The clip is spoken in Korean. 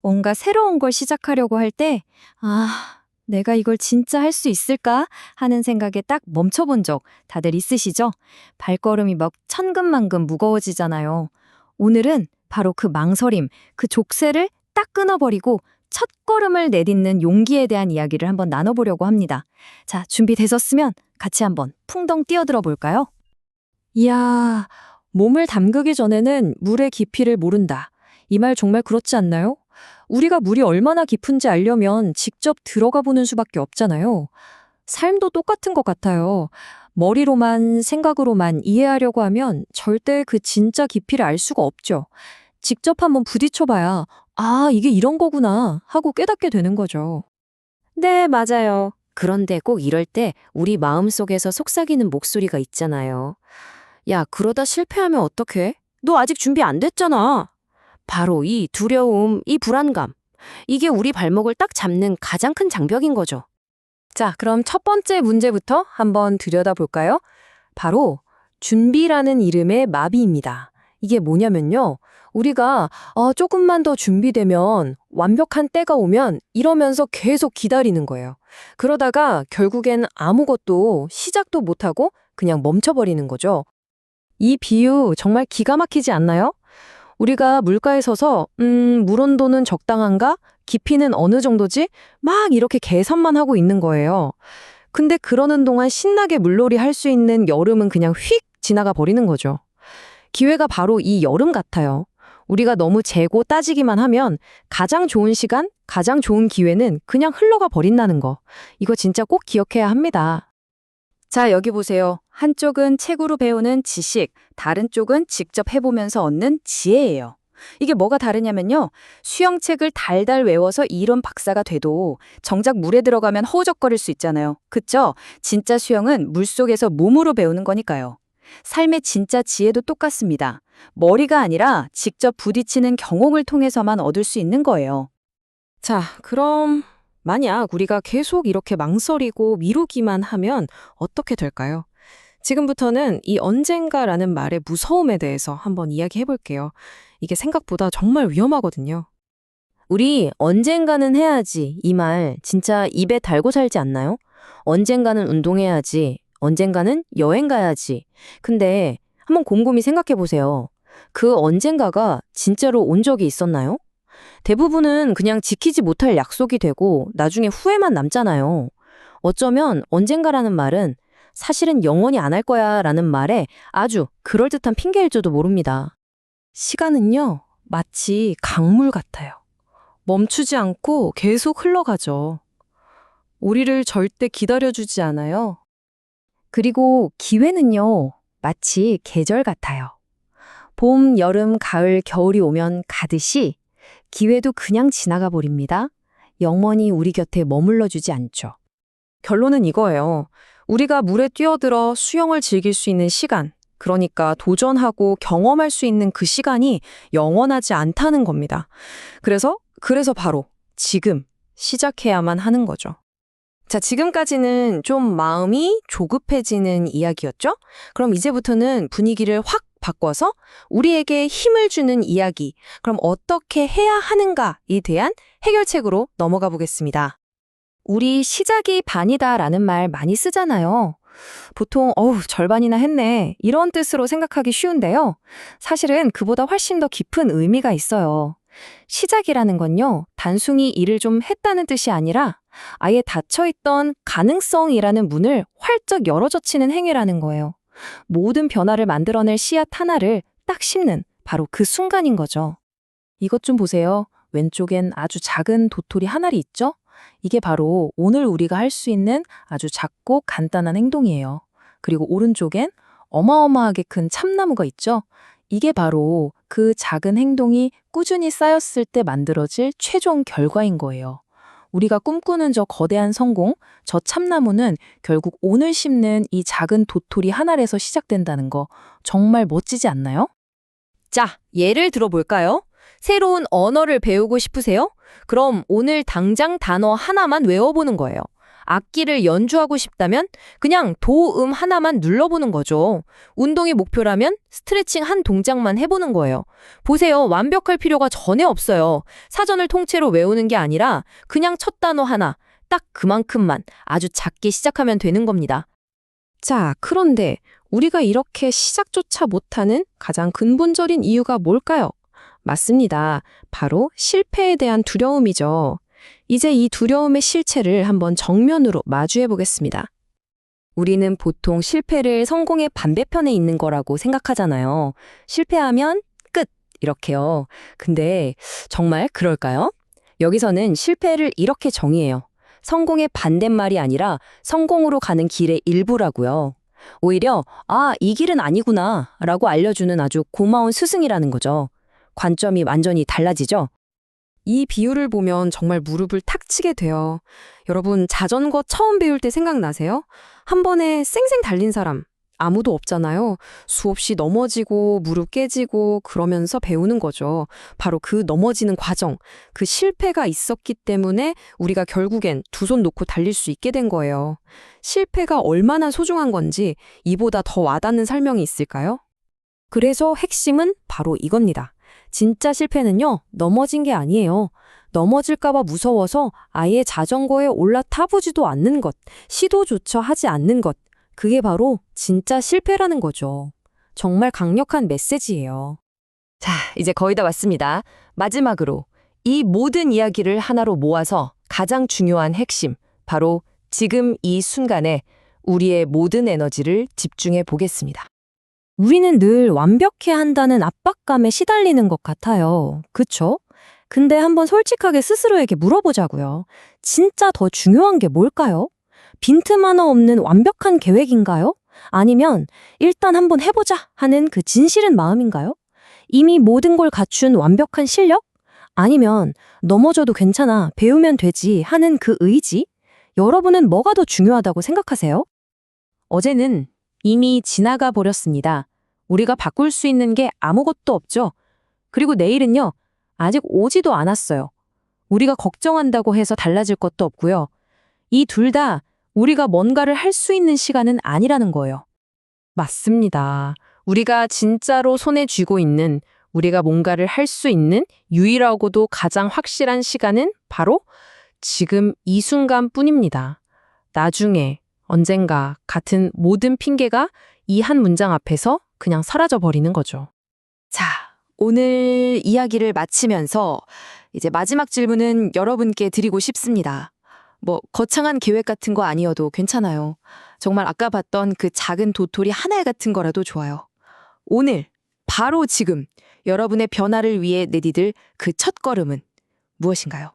뭔가 새로운 걸 시작하려고 할 때, 내가 이걸 진짜 할 수 있을까? 하는 생각에 딱 멈춰본 적 다들 있으시죠? 발걸음이 막 천근만근 무거워지잖아요. 오늘은 바로 그 망설임, 그 족쇄를 딱 끊어버리고 첫 걸음을 내딛는 용기에 대한 이야기를 한번 나눠보려고 합니다. 자, 준비되셨으면 같이 한번 풍덩 뛰어들어 볼까요? 이야, 몸을 담그기 전에는 물의 깊이를 모른다. 이 말 정말 그렇지 않나요? 우리가 물이 얼마나 깊은지 알려면 직접 들어가 보는 수밖에 없잖아요. 삶도 똑같은 것 같아요. 머리로만, 생각으로만 이해하려고 하면 절대 그 진짜 깊이를 알 수가 없죠. 직접 한번 부딪혀봐야, 이게 이런 거구나 하고 깨닫게 되는 거죠. 네, 맞아요. 그런데 꼭 이럴 때 우리 마음속에서 속삭이는 목소리가 있잖아요. 야, 그러다 실패하면 어떡해? 너 아직 준비 안 됐잖아. 바로 이 두려움, 이 불안감. 이게 우리 발목을 딱 잡는 가장 큰 장벽인 거죠. 자, 그럼 첫 번째 문제부터 한번 들여다볼까요? 바로 준비라는 이름의 마비입니다. 이게 뭐냐면요. 우리가 조금만 더 준비되면 완벽한 때가 오면 이러면서 계속 기다리는 거예요. 그러다가 결국엔 아무것도 시작도 못하고 그냥 멈춰버리는 거죠. 이 비유 정말 기가 막히지 않나요? 우리가 물가에 서서 물 온도는 적당한가? 깊이는 어느 정도지? 막 이렇게 계산만 하고 있는 거예요. 근데 그러는 동안 신나게 물놀이 할 수 있는 여름은 그냥 휙 지나가 버리는 거죠. 기회가 바로 이 여름 같아요. 우리가 너무 재고 따지기만 하면 가장 좋은 시간, 가장 좋은 기회는 그냥 흘러가 버린다는 거. 이거 진짜 꼭 기억해야 합니다. 자, 여기 보세요. 한쪽은 책으로 배우는 지식, 다른 쪽은 직접 해보면서 얻는 지혜예요. 이게 뭐가 다르냐면요. 수영책을 달달 외워서 이론 박사가 돼도 정작 물에 들어가면 허우적거릴 수 있잖아요. 그쵸? 진짜 수영은 물속에서 몸으로 배우는 거니까요. 삶의 진짜 지혜도 똑같습니다. 머리가 아니라 직접 부딪히는 경험을 통해서만 얻을 수 있는 거예요. 자, 그럼 만약 우리가 계속 이렇게 망설이고 미루기만 하면 어떻게 될까요? 지금부터는 이 언젠가라는 말의 무서움에 대해서 한번 이야기해 볼게요. 이게 생각보다 정말 위험하거든요. 우리 언젠가는 해야지. 이 말 진짜 입에 달고 살지 않나요? 언젠가는 운동해야지. 언젠가는 여행 가야지. 근데 한번 곰곰이 생각해 보세요. 그 언젠가가 진짜로 온 적이 있었나요? 대부분은 그냥 지키지 못할 약속이 되고 나중에 후회만 남잖아요. 어쩌면 언젠가라는 말은 사실은 영원히 안 할 거야 라는 말에 아주 그럴듯한 핑계일지도 모릅니다. 시간은요, 마치 강물 같아요. 멈추지 않고 계속 흘러가죠. 우리를 절대 기다려주지 않아요. 그리고 기회는요, 마치 계절 같아요. 봄, 여름, 가을, 겨울이 오면 가듯이 기회도 그냥 지나가 버립니다. 영원히 우리 곁에 머물러 주지 않죠. 결론은 이거예요. 우리가 물에 뛰어들어 수영을 즐길 수 있는 시간, 그러니까 도전하고 경험할 수 있는 그 시간이 영원하지 않다는 겁니다. 그래서 바로 지금 시작해야만 하는 거죠. 자, 지금까지는 좀 마음이 조급해지는 이야기였죠? 그럼 이제부터는 분위기를 확 바꿔서 우리에게 힘을 주는 이야기, 그럼 어떻게 해야 하는가에 대한 해결책으로 넘어가 보겠습니다. 우리 시작이 반이다라는 말 많이 쓰잖아요. 보통 절반이나 했네 이런 뜻으로 생각하기 쉬운데요. 사실은 그보다 훨씬 더 깊은 의미가 있어요. 시작이라는 건요, 단순히 일을 좀 했다는 뜻이 아니라 아예 닫혀있던 가능성이라는 문을 활짝 열어젖히는 행위라는 거예요. 모든 변화를 만들어낼 씨앗 하나를 딱 심는 바로 그 순간인 거죠. 이것 좀 보세요. 왼쪽엔 아주 작은 도토리 한 알이 있죠? 이게 바로 오늘 우리가 할 수 있는 아주 작고 간단한 행동이에요. 그리고 오른쪽엔 어마어마하게 큰 참나무가 있죠? 이게 바로 그 작은 행동이 꾸준히 쌓였을 때 만들어질 최종 결과인 거예요. 우리가 꿈꾸는 저 거대한 성공, 저 참나무는 결국 오늘 심는 이 작은 도토리 한 알에서 시작된다는 거 정말 멋지지 않나요? 자, 예를 들어볼까요? 새로운 언어를 배우고 싶으세요? 그럼 오늘 당장 단어 하나만 외워보는 거예요. 악기를 연주하고 싶다면 그냥 도음 하나만 눌러보는 거죠. 운동이 목표라면 스트레칭 한 동작만 해보는 거예요. 보세요. 완벽할 필요가 전혀 없어요. 사전을 통째로 외우는 게 아니라 그냥 첫 단어 하나, 딱 그만큼만 아주 작게 시작하면 되는 겁니다. 자, 그런데 우리가 이렇게 시작조차 못하는 가장 근본적인 이유가 뭘까요? 맞습니다. 바로 실패에 대한 두려움이죠. 이제 이 두려움의 실체를 한번 정면으로 마주해 보겠습니다. 우리는 보통 실패를 성공의 반대편에 있는 거라고 생각하잖아요. 실패하면 끝! 이렇게요. 근데 정말 그럴까요? 여기서는 실패를 이렇게 정의해요. 성공의 반대말이 아니라 성공으로 가는 길의 일부라고요. 오히려 이 길은 아니구나 라고 알려주는 아주 고마운 스승이라는 거죠. 관점이 완전히 달라지죠? 이 비유를 보면 정말 무릎을 탁 치게 돼요. 여러분, 자전거 처음 배울 때 생각나세요? 한 번에 쌩쌩 달린 사람 아무도 없잖아요. 수없이 넘어지고 무릎 깨지고 그러면서 배우는 거죠. 바로 그 넘어지는 과정, 그 실패가 있었기 때문에 우리가 결국엔 두 손 놓고 달릴 수 있게 된 거예요. 실패가 얼마나 소중한 건지 이보다 더 와닿는 설명이 있을까요? 그래서 핵심은 바로 이겁니다. 진짜 실패는요, 넘어진 게 아니에요. 넘어질까봐 무서워서 아예 자전거에 올라타보지도 않는 것, 시도조차 하지 않는 것, 그게 바로 진짜 실패라는 거죠. 정말 강력한 메시지예요. 자, 이제 거의 다 왔습니다. 마지막으로 이 모든 이야기를 하나로 모아서 가장 중요한 핵심, 바로 지금 이 순간에 우리의 모든 에너지를 집중해 보겠습니다. 우리는 늘 완벽해야 한다는 압박감에 시달리는 것 같아요. 그쵸? 근데 한번 솔직하게 스스로에게 물어보자고요. 진짜 더 중요한 게 뭘까요? 빈틈 하나 없는 완벽한 계획인가요? 아니면 일단 한번 해보자 하는 그 진실은 마음인가요? 이미 모든 걸 갖춘 완벽한 실력? 아니면 넘어져도 괜찮아, 배우면 되지 하는 그 의지? 여러분은 뭐가 더 중요하다고 생각하세요? 어제는 이미 지나가 버렸습니다. 우리가 바꿀 수 있는 게 아무것도 없죠. 그리고 내일은요, 아직 오지도 않았어요. 우리가 걱정한다고 해서 달라질 것도 없고요. 이 둘 다 우리가 뭔가를 할 수 있는 시간은 아니라는 거예요. 맞습니다. 우리가 진짜로 손에 쥐고 있는, 우리가 뭔가를 할 수 있는 유일하고도 가장 확실한 시간은 바로 지금 이 순간뿐입니다. 나중에, 언젠가 같은 모든 핑계가 이 한 문장 앞에서 그냥 사라져 버리는 거죠. 자, 오늘 이야기를 마치면서 이제 마지막 질문은 여러분께 드리고 싶습니다. 거창한 계획 같은 거 아니어도 괜찮아요. 정말 아까 봤던 그 작은 도토리 하나 같은 거라도 좋아요. 오늘, 바로 지금, 여러분의 변화를 위해 내디딜 그 첫 걸음은 무엇인가요?